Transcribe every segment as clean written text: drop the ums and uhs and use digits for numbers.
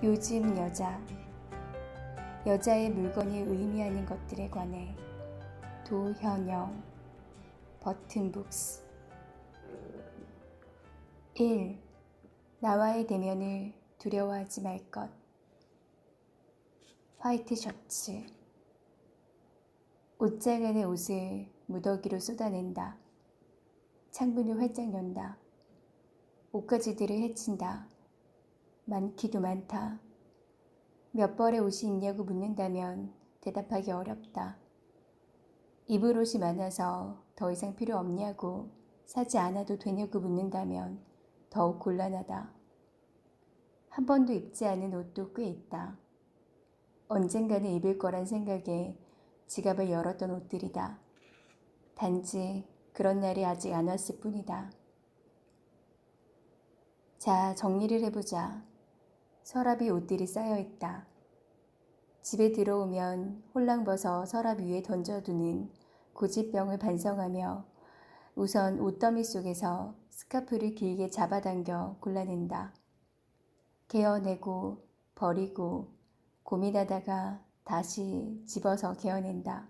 요즘 여자의 물건이 의미하는 것들에 관해 도현영 버튼북스 1. 나와의 대면을 두려워하지 말 것. 화이트 셔츠. 옷장 안의 옷을 무더기로 쏟아낸다. 창문을 활짝 연다. 옷가지들을 헤친다. 많기도 많다. 몇 벌의 옷이 있냐고 묻는다면 대답하기 어렵다. 입을 옷이 많아서 더 이상 필요 없냐고, 사지 않아도 되냐고 묻는다면 더욱 곤란하다. 한 번도 입지 않은 옷도 꽤 있다. 언젠가는 입을 거란 생각에 지갑을 열었던 옷들이다. 단지 그런 날이 아직 안 왔을 뿐이다. 자, 정리를 해보자. 서랍이 옷들이 쌓여있다. 집에 들어오면 홀랑벗어 서랍 위에 던져두는 고집병을 반성하며 우선 옷더미 속에서 스카프를 길게 잡아당겨 골라낸다. 개어내고 버리고 고민하다가 다시 집어서 개어낸다.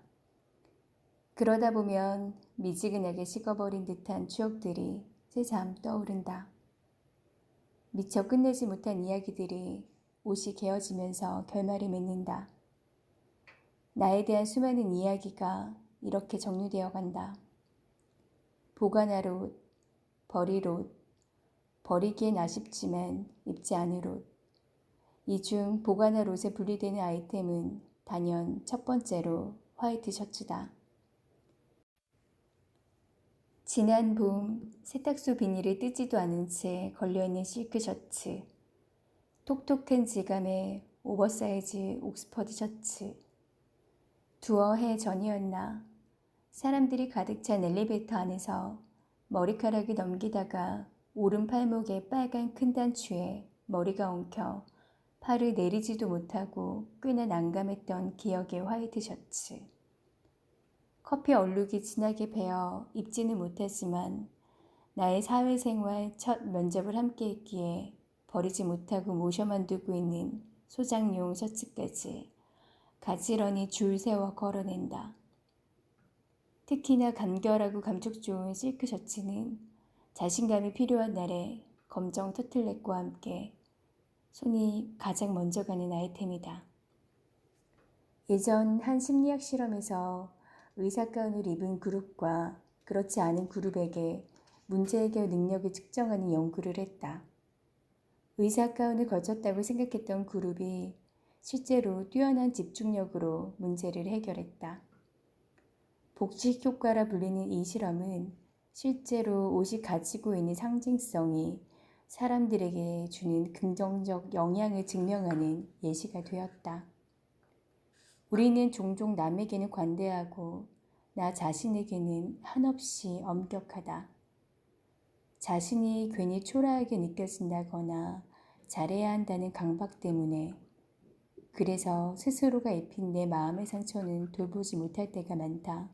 그러다 보면 미지근하게 식어버린 듯한 추억들이 새삼 떠오른다. 미처 끝내지 못한 이야기들이 옷이 개어지면서 결말을 맺는다. 나에 대한 수많은 이야기가 이렇게 정리되어 간다. 보관할 옷, 버릴 옷, 버리기엔 아쉽지만 입지 않을 옷. 이 중 보관할 옷에 분리되는 아이템은 단연 첫 번째로 화이트 셔츠다. 지난 봄 세탁소 비닐을 뜯지도 않은 채 걸려있는 실크 셔츠, 톡톡한 질감의 오버사이즈 옥스퍼드 셔츠. 두어 해 전이었나 사람들이 가득 찬 엘리베이터 안에서 머리카락을 넘기다가 오른 팔목에 빨간 큰 단추에 머리가 엉켜 팔을 내리지도 못하고 꽤나 난감했던 기억의 화이트 셔츠. 커피 얼룩이 진하게 배어 입지는 못했지만 나의 사회생활 첫 면접을 함께 했기에 버리지 못하고 모셔만 두고 있는 소장용 셔츠까지 가지런히 줄 세워 걸어낸다. 특히나 간결하고 감촉 좋은 실크 셔츠는 자신감이 필요한 날에 검정 터틀넥과 함께 손이 가장 먼저 가는 아이템이다. 예전 한 심리학 실험에서 의사가운을 입은 그룹과 그렇지 않은 그룹에게 문제 해결 능력을 측정하는 연구를 했다. 의사가운을 걸쳤다고 생각했던 그룹이 실제로 뛰어난 집중력으로 문제를 해결했다. 복식 효과라 불리는 이 실험은 실제로 옷이 가지고 있는 상징성이 사람들에게 주는 긍정적 영향을 증명하는 예시가 되었다. 우리는 종종 남에게는 관대하고 나 자신에게는 한없이 엄격하다. 자신이 괜히 초라하게 느껴진다거나 잘해야 한다는 강박 때문에, 그래서 스스로가 입힌 내 마음의 상처는 돌보지 못할 때가 많다.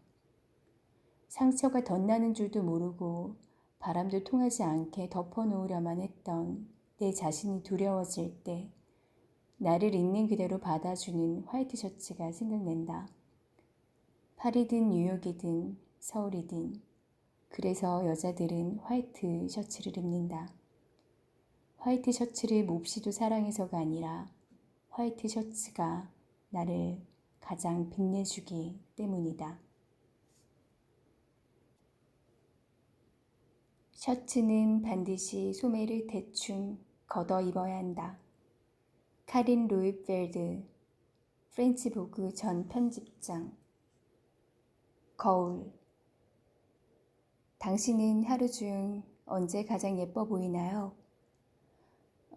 상처가 덧나는 줄도 모르고 바람도 통하지 않게 덮어놓으려만 했던 내 자신이 두려워질 때 나를 있는 그대로 받아주는 화이트 셔츠가 생각난다. 파리든 뉴욕이든 서울이든 그래서 여자들은 화이트 셔츠를 입는다. 화이트 셔츠를 몹시도 사랑해서가 아니라 화이트 셔츠가 나를 가장 빛내주기 때문이다. 셔츠는 반드시 소매를 대충 걷어 입어야 한다. 카린 로이펠드, 프렌치 보그 전 편집장. 거울. 당신은 하루 중 언제 가장 예뻐 보이나요?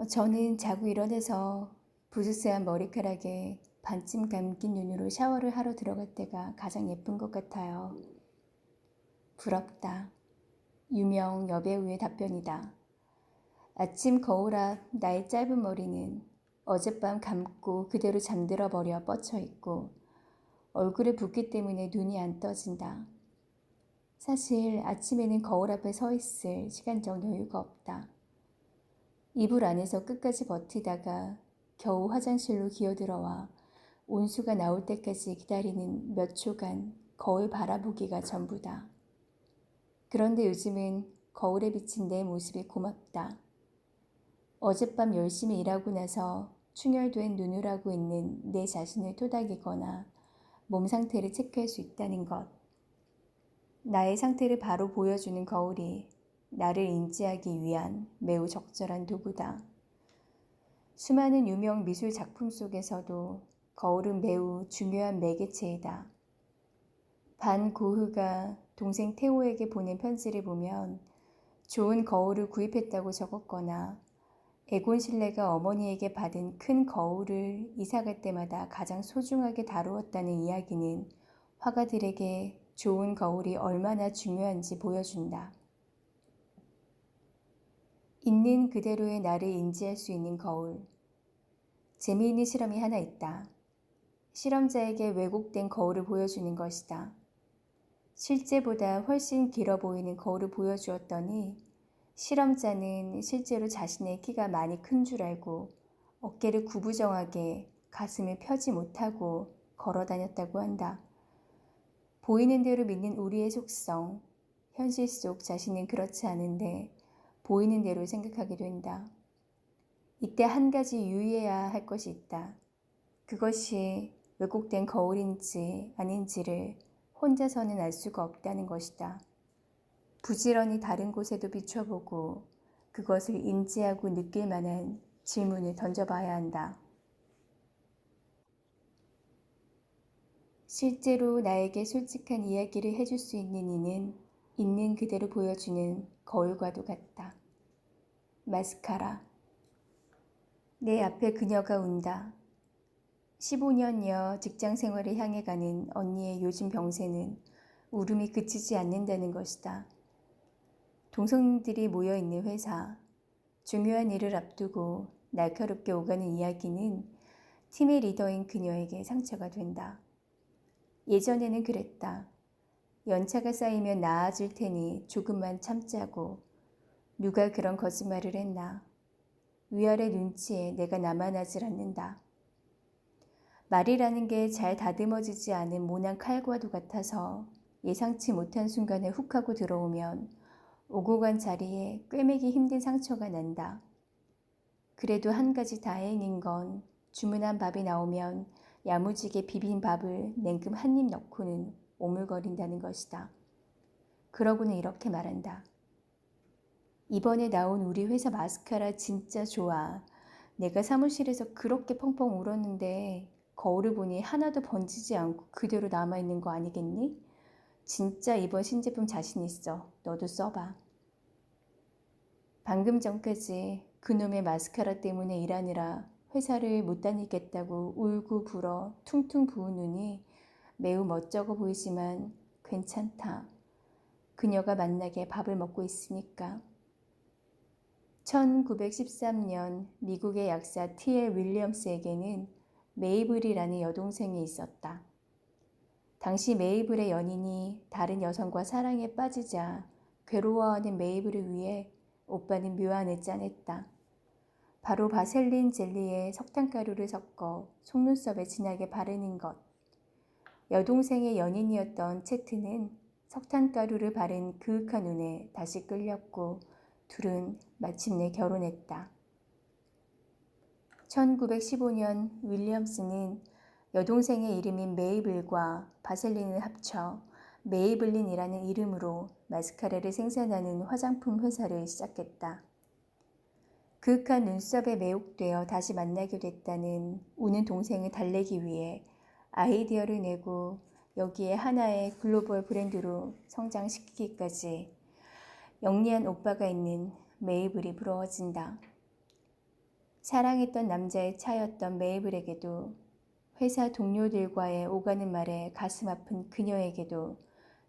저는 자고 일어나서 부스스한 머리카락에 반쯤 감긴 눈으로 샤워를 하러 들어갈 때가 가장 예쁜 것 같아요. 부럽다. 유명 여배우의 답변이다. 아침 거울 앞 나의 짧은 머리는 어젯밤 감고 그대로 잠들어 버려 뻗쳐 있고 얼굴에 붓기 때문에 눈이 안 떠진다. 사실 아침에는 거울 앞에 서 있을 시간적 여유가 없다. 이불 안에서 끝까지 버티다가 겨우 화장실로 기어들어와 온수가 나올 때까지 기다리는 몇 초간 거울 바라보기가 전부다. 그런데 요즘은 거울에 비친 내 모습이 고맙다. 어젯밤 열심히 일하고 나서 충혈된 눈을 하고 있는 내 자신을 토닥이거나 몸 상태를 체크할 수 있다는 것. 나의 상태를 바로 보여주는 거울이 나를 인지하기 위한 매우 적절한 도구다. 수많은 유명 미술 작품 속에서도 거울은 매우 중요한 매개체이다. 반 고흐가 동생 테오에게 보낸 편지를 보면 좋은 거울을 구입했다고 적었거나 에곤 실레가 어머니에게 받은 큰 거울을 이사갈 때마다 가장 소중하게 다루었다는 이야기는 화가들에게 좋은 거울이 얼마나 중요한지 보여준다. 있는 그대로의 나를 인지할 수 있는 거울. 재미있는 실험이 하나 있다. 실험자에게 왜곡된 거울을 보여주는 것이다. 실제보다 훨씬 길어 보이는 거울을 보여주었더니 실험자는 실제로 자신의 키가 많이 큰 줄 알고 어깨를 구부정하게 가슴을 펴지 못하고 걸어 다녔다고 한다. 보이는 대로 믿는 우리의 속성, 현실 속 자신은 그렇지 않은데 보이는 대로 생각하게 된다. 이때 한 가지 유의해야 할 것이 있다. 그것이 왜곡된 거울인지 아닌지를 혼자서는 알 수가 없다는 것이다. 부지런히 다른 곳에도 비춰보고 그것을 인지하고 느낄 만한 질문을 던져봐야 한다. 실제로 나에게 솔직한 이야기를 해줄 수 있는 이는 있는 그대로 보여주는 거울과도 같다. 마스카라. 내 앞에 그녀가 운다. 15년여 직장 생활을 향해 가는 언니의 요즘 병세는 울음이 그치지 않는다는 것이다. 동성들이 모여있는 회사, 중요한 일을 앞두고 날카롭게 오가는 이야기는 팀의 리더인 그녀에게 상처가 된다. 예전에는 그랬다. 연차가 쌓이면 나아질 테니 조금만 참자고 누가 그런 거짓말을 했나. 위아래 눈치에 내가 나만하질 않는다. 말이라는 게 잘 다듬어지지 않은 모난 칼과도 같아서 예상치 못한 순간에 훅 하고 들어오면 오고 간 자리에 꿰매기 힘든 상처가 난다. 그래도 한 가지 다행인 건 주문한 밥이 나오면 야무지게 비빈 밥을 냉큼 한 입 넣고는 오물거린다는 것이다. 그러고는 이렇게 말한다. 이번에 나온 우리 회사 마스카라 진짜 좋아. 내가 사무실에서 그렇게 펑펑 울었는데 거울을 보니 하나도 번지지 않고 그대로 남아있는 거 아니겠니? 진짜 이번 신제품 자신 있어. 너도 써봐. 방금 전까지 그놈의 마스카라 때문에 일하느라 회사를 못 다니겠다고 울고 불어 퉁퉁 부은 눈이 매우 멋쩍어 보이지만 괜찮다. 그녀가 만나게 밥을 먹고 있으니까. 1913년 미국의 약사 T.L. 윌리엄스에게는 메이블이라는 여동생이 있었다. 당시 메이블의 연인이 다른 여성과 사랑에 빠지자 괴로워하는 메이블을 위해 오빠는 묘안을 짜냈다. 바로 바셀린 젤리에 석탄가루를 섞어 속눈썹에 진하게 바르는 것. 여동생의 연인이었던 채트는 석탄가루를 바른 그윽한 눈에 다시 끌렸고 둘은 마침내 결혼했다. 1915년 윌리엄스는 여동생의 이름인 메이블과 바셀린을 합쳐 메이블린이라는 이름으로 마스카라를 생산하는 화장품 회사를 시작했다. 그윽한 눈썹에 매혹되어 다시 만나게 됐다는 우는 동생을 달래기 위해 아이디어를 내고 여기에 하나의 글로벌 브랜드로 성장시키기까지 영리한 오빠가 있는 메이블이 부러워진다. 사랑했던 남자의 차였던 메이블에게도 회사 동료들과의 오가는 말에 가슴 아픈 그녀에게도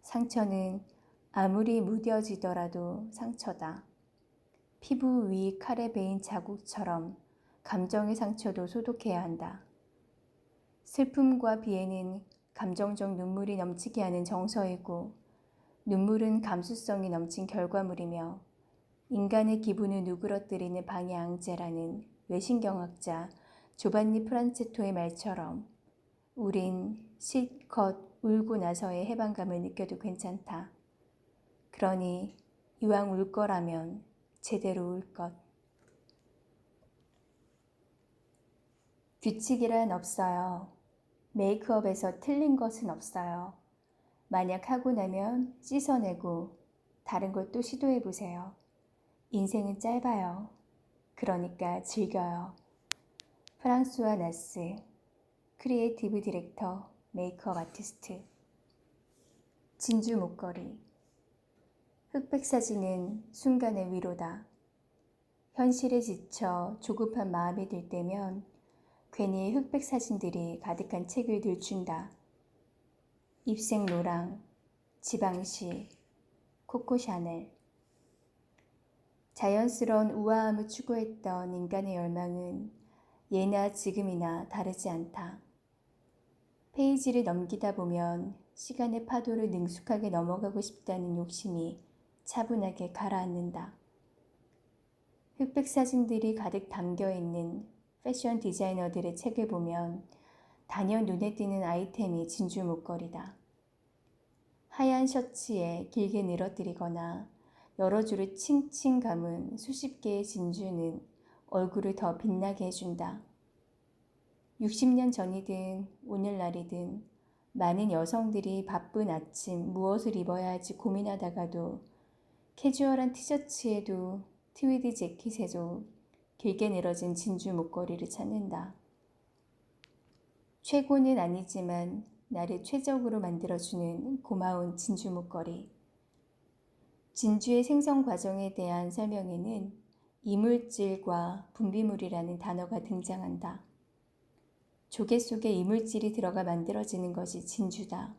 상처는 아무리 무뎌지더라도 상처다. 피부 위 칼에 베인 자국처럼 감정의 상처도 소독해야 한다. 슬픔과 비애는 감정적 눈물이 넘치게 하는 정서이고 눈물은 감수성이 넘친 결과물이며 인간의 기분을 누그러뜨리는 방해앙제라는 뇌신경학자 조반니 프란체토의 말처럼 우린 실컷 울고 나서의 해방감을 느껴도 괜찮다. 그러니 이왕 울 거라면 제대로 울 것. 규칙이란 없어요. 메이크업에서 틀린 것은 없어요. 만약 하고 나면 씻어내고 다른 걸 또 시도해보세요. 인생은 짧아요. 그러니까 즐겨요. 프랑수아 나스, 크리에이티브 디렉터, 메이크업 아티스트. 진주 목걸이. 흑백 사진은 순간의 위로다. 현실에 지쳐 조급한 마음이 들 때면 괜히 흑백 사진들이 가득한 책을 들춘다. 입생 노랑, 지방시, 코코 샤넬. 자연스러운 우아함을 추구했던 인간의 열망은 예나 지금이나 다르지 않다. 페이지를 넘기다 보면 시간의 파도를 능숙하게 넘어가고 싶다는 욕심이 차분하게 가라앉는다. 흑백 사진들이 가득 담겨있는 패션 디자이너들의 책을 보면 단연 눈에 띄는 아이템이 진주 목걸이다. 하얀 셔츠에 길게 늘어뜨리거나 여러 줄을 칭칭 감은 수십 개의 진주는 얼굴을 더 빛나게 해준다. 60년 전이든 오늘날이든 많은 여성들이 바쁜 아침 무엇을 입어야 할지 고민하다가도 캐주얼한 티셔츠에도 트위드 재킷에도 길게 늘어진 진주 목걸이를 찾는다. 최고는 아니지만 나를 최적으로 만들어주는 고마운 진주 목걸이. 진주의 생성 과정에 대한 설명에는 이물질과 분비물이라는 단어가 등장한다. 조개 속에 이물질이 들어가 만들어지는 것이 진주다.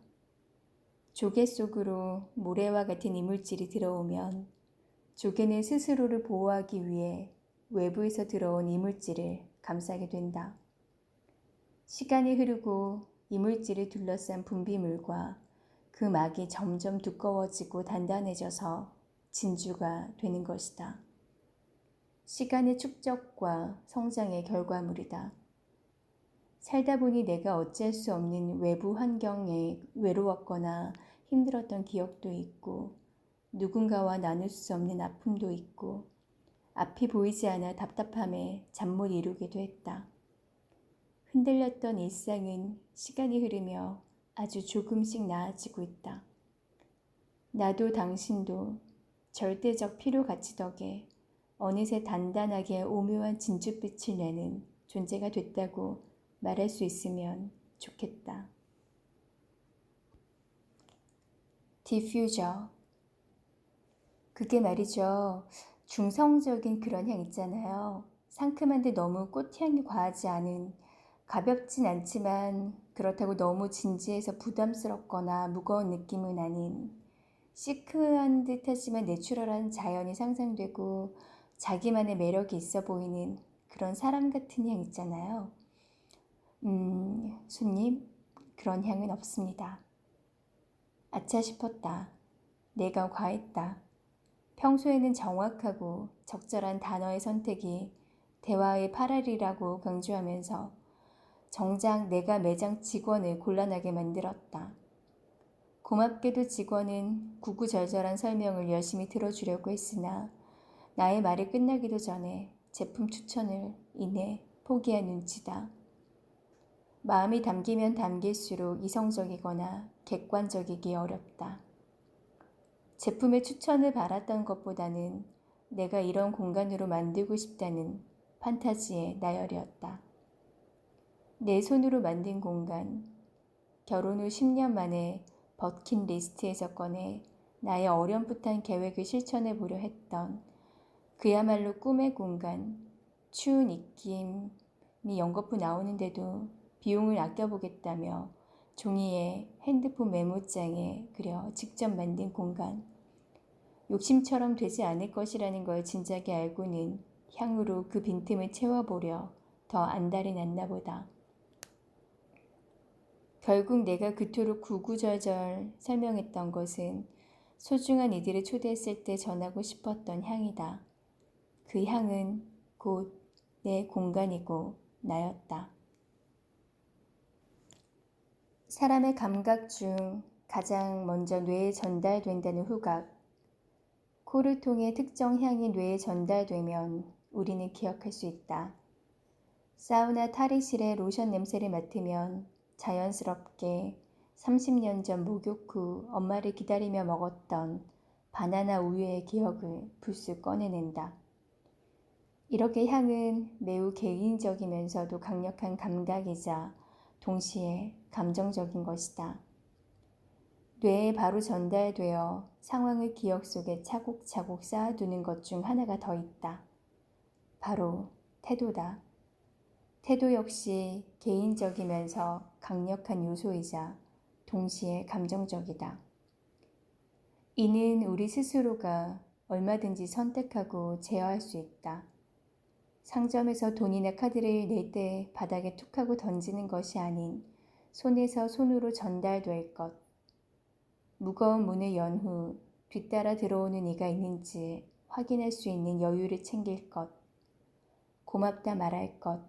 조개 속으로 모래와 같은 이물질이 들어오면 조개는 스스로를 보호하기 위해 외부에서 들어온 이물질을 감싸게 된다. 시간이 흐르고 이물질을 둘러싼 분비물과 그 막이 점점 두꺼워지고 단단해져서 진주가 되는 것이다. 시간의 축적과 성장의 결과물이다. 살다 보니 내가 어찌할 수 없는 외부 환경에 외로웠거나 힘들었던 기억도 있고 누군가와 나눌 수 없는 아픔도 있고 앞이 보이지 않아 답답함에 잠 못 이루기도 했다. 흔들렸던 일상은 시간이 흐르며 아주 조금씩 나아지고 있다. 나도 당신도 절대적 피로 가치 덕에 어느새 단단하게 오묘한 진주빛을 내는 존재가 됐다고 말할 수 있으면 좋겠다. 디퓨저. 그게 말이죠. 중성적인 그런 향 있잖아요. 상큼한데 너무 꽃향이 과하지 않은, 가볍진 않지만 그렇다고 너무 진지해서 부담스럽거나 무거운 느낌은 아닌, 시크한 듯하지만 내추럴한 자연이 상상되고 자기만의 매력이 있어 보이는 그런 사람 같은 향 있잖아요. 손님, 그런 향은 없습니다. 아차 싶었다. 내가 과했다. 평소에는 정확하고 적절한 단어의 선택이 대화의 파랄이라고 강조하면서 정작 내가 매장 직원을 곤란하게 만들었다. 고맙게도 직원은 구구절절한 설명을 열심히 들어주려고 했으나 나의 말이 끝나기도 전에 제품 추천을 이내 포기한 눈치다. 마음이 담기면 담길수록 이성적이거나 객관적이기 어렵다. 제품의 추천을 바랐던 것보다는 내가 이런 공간으로 만들고 싶다는 판타지의 나열이었다. 내 손으로 만든 공간, 결혼 후 10년 만에 버킷리스트에서 꺼내 나의 어렴풋한 계획을 실천해 보려 했던 그야말로 꿈의 공간, 추운 입김이 연거푸 나오는데도 비용을 아껴보겠다며 종이에 핸드폰 메모장에 그려 직접 만든 공간. 욕심처럼 되지 않을 것이라는 걸 진작에 알고는 향으로 그 빈틈을 채워보려 더 안달이 났나 보다. 결국 내가 그토록 구구절절 설명했던 것은 소중한 이들을 초대했을 때 전하고 싶었던 향이다. 그 향은 곧 내 공간이고 나였다. 사람의 감각 중 가장 먼저 뇌에 전달된다는 후각. 코를 통해 특정 향이 뇌에 전달되면 우리는 기억할 수 있다. 사우나 탈의실의 로션 냄새를 맡으면 자연스럽게 30년 전 목욕 후 엄마를 기다리며 먹었던 바나나 우유의 기억을 불쑥 꺼내낸다. 이렇게 향은 매우 개인적이면서도 강력한 감각이자 동시에 감정적인 것이다. 뇌에 바로 전달되어 상황을 기억 속에 차곡차곡 쌓아두는 것 중 하나가 더 있다. 바로 태도다. 태도 역시 개인적이면서 강력한 요소이자 동시에 감정적이다. 이는 우리 스스로가 얼마든지 선택하고 제어할 수 있다. 상점에서 돈이나 카드를 낼 때 바닥에 툭 하고 던지는 것이 아닌 손에서 손으로 전달될 것. 무거운 문을 연 후 뒤따라 들어오는 이가 있는지 확인할 수 있는 여유를 챙길 것. 고맙다 말할 것.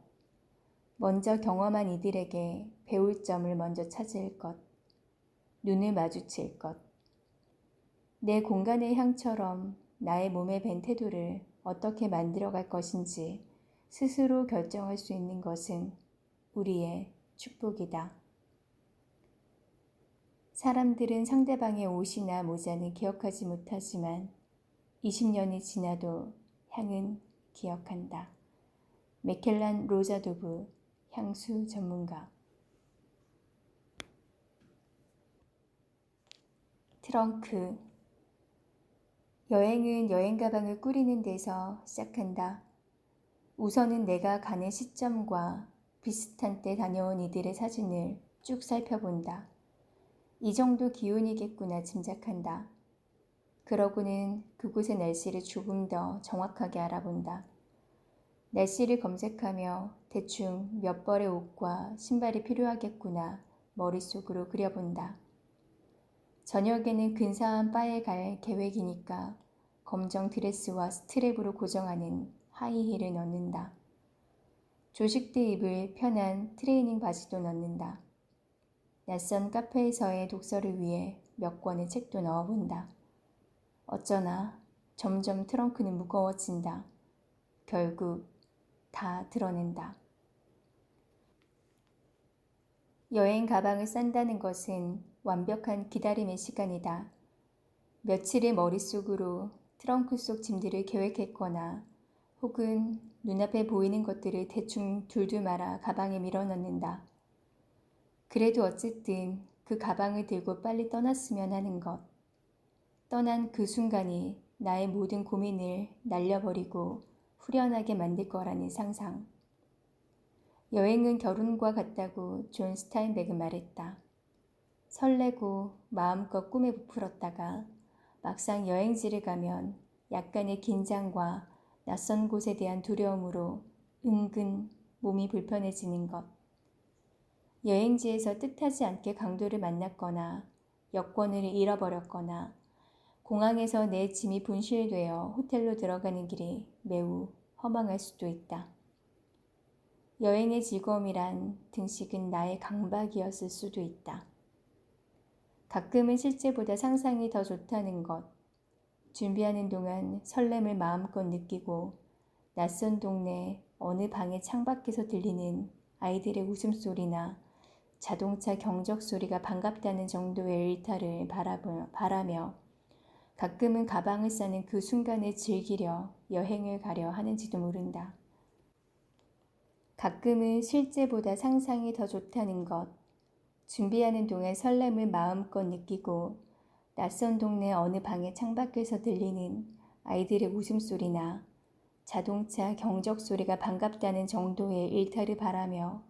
먼저 경험한 이들에게 배울 점을 먼저 찾을 것. 눈을 마주칠 것. 내 공간의 향처럼 나의 몸에 밴 태도를 어떻게 만들어갈 것인지 스스로 결정할 수 있는 것은 우리의 축복이다. 사람들은 상대방의 옷이나 모자는 기억하지 못하지만 20년이 지나도 향은 기억한다. 메켈란 로자도브 향수 전문가. 트렁크. 여행은 여행 가방을 꾸리는 데서 시작한다. 우선은 내가 가는 시점과 비슷한 때 다녀온 이들의 사진을 쭉 살펴본다. 이 정도 기온이겠구나 짐작한다. 그러고는 그곳의 날씨를 조금 더 정확하게 알아본다. 날씨를 검색하며 대충 몇 벌의 옷과 신발이 필요하겠구나 머릿속으로 그려본다. 저녁에는 근사한 바에 갈 계획이니까 검정 드레스와 스트랩으로 고정하는 하이힐을 넣는다. 조식 때 입을 편한 트레이닝 바지도 넣는다. 낯선 카페에서의 독서를 위해 몇 권의 책도 넣어본다. 어쩌나 점점 트렁크는 무거워진다. 결국 다 드러낸다. 여행 가방을 싼다는 것은 완벽한 기다림의 시간이다. 며칠의 머릿속으로 트렁크 속 짐들을 계획했거나 혹은 눈앞에 보이는 것들을 대충 둘둘 말아 가방에 밀어넣는다. 그래도 어쨌든 그 가방을 들고 빨리 떠났으면 하는 것. 떠난 그 순간이 나의 모든 고민을 날려버리고 후련하게 만들 거라는 상상. 여행은 결혼과 같다고 존 스타인백은 말했다. 설레고 마음껏 꿈에 부풀었다가 막상 여행지를 가면 약간의 긴장과 낯선 곳에 대한 두려움으로 은근 몸이 불편해지는 것. 여행지에서 뜻하지 않게 강도를 만났거나 여권을 잃어버렸거나 공항에서 내 짐이 분실되어 호텔로 들어가는 길이 매우 허망할 수도 있다. 여행의 즐거움이란 등식은 나의 강박이었을 수도 있다. 가끔은 실제보다 상상이 더 좋다는 것. 준비하는 동안 설렘을 마음껏 느끼고 낯선 동네 어느 방의 창밖에서 들리는 아이들의 웃음소리나 자동차 경적 소리가 반갑다는 정도의 일탈을 바라며 가끔은 가방을 싸는 그 순간을 즐기려 여행을 가려 하는지도 모른다. 가끔은 실제보다 상상이 더 좋다는 것. 준비하는 동안 설렘을 마음껏 느끼고 낯선 동네 어느 방의 창밖에서 들리는 아이들의 웃음소리나 자동차 경적 소리가 반갑다는 정도의 일탈을 바라며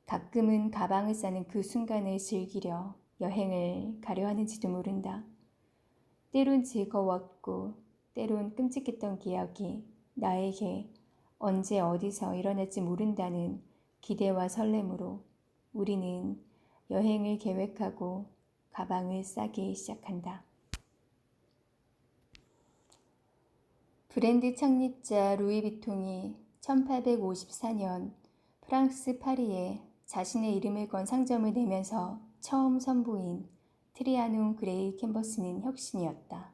가끔은 가방을 싸는 그 순간을 즐기려 여행을 가려 하는지도 모른다. 때론 즐거웠고 때론 끔찍했던 기억이 나에게 언제 어디서 일어날지 모른다는 기대와 설렘으로 우리는 여행을 계획하고 가방을 싸기 시작한다. 브랜드 창립자 루이 비통이 1854년 프랑스 파리에 자신의 이름을 건 상점을 내면서 처음 선보인 트리아논 그레이 캔버스는 혁신이었다.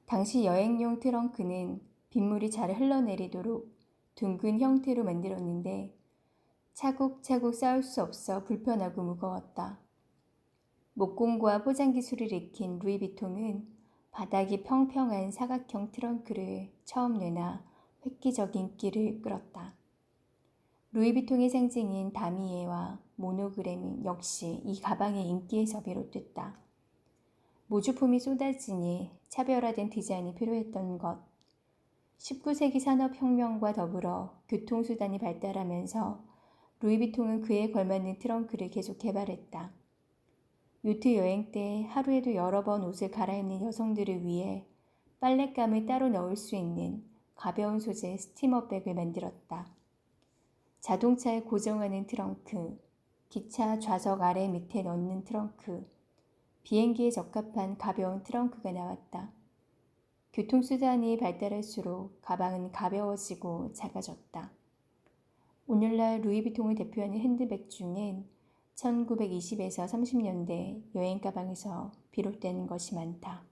당시 여행용 트렁크는 빗물이 잘 흘러내리도록 둥근 형태로 만들었는데 차곡차곡 쌓을 수 없어 불편하고 무거웠다. 목공과 포장 기술을 익힌 루이비통은 바닥이 평평한 사각형 트렁크를 처음 내나 획기적인 인기를 끌었다. 루이비통의 상징인 다미에와 모노그램은 역시 이 가방의 인기에서 비롯됐다. 모주품이 쏟아지니 차별화된 디자인이 필요했던 것. 19세기 산업혁명과 더불어 교통수단이 발달하면서 루이비통은 그에 걸맞는 트렁크를 계속 개발했다. 요트 여행 때 하루에도 여러 번 옷을 갈아입는 여성들을 위해 빨랫감을 따로 넣을 수 있는 가벼운 소재 스티머백을 만들었다. 자동차에 고정하는 트렁크, 기차 좌석 아래 밑에 넣는 트렁크, 비행기에 적합한 가벼운 트렁크가 나왔다. 교통수단이 발달할수록 가방은 가벼워지고 작아졌다. 오늘날 루이비통을 대표하는 핸드백 중엔 1920에서 30년대 여행 가방에서 비롯되는 것이 많다.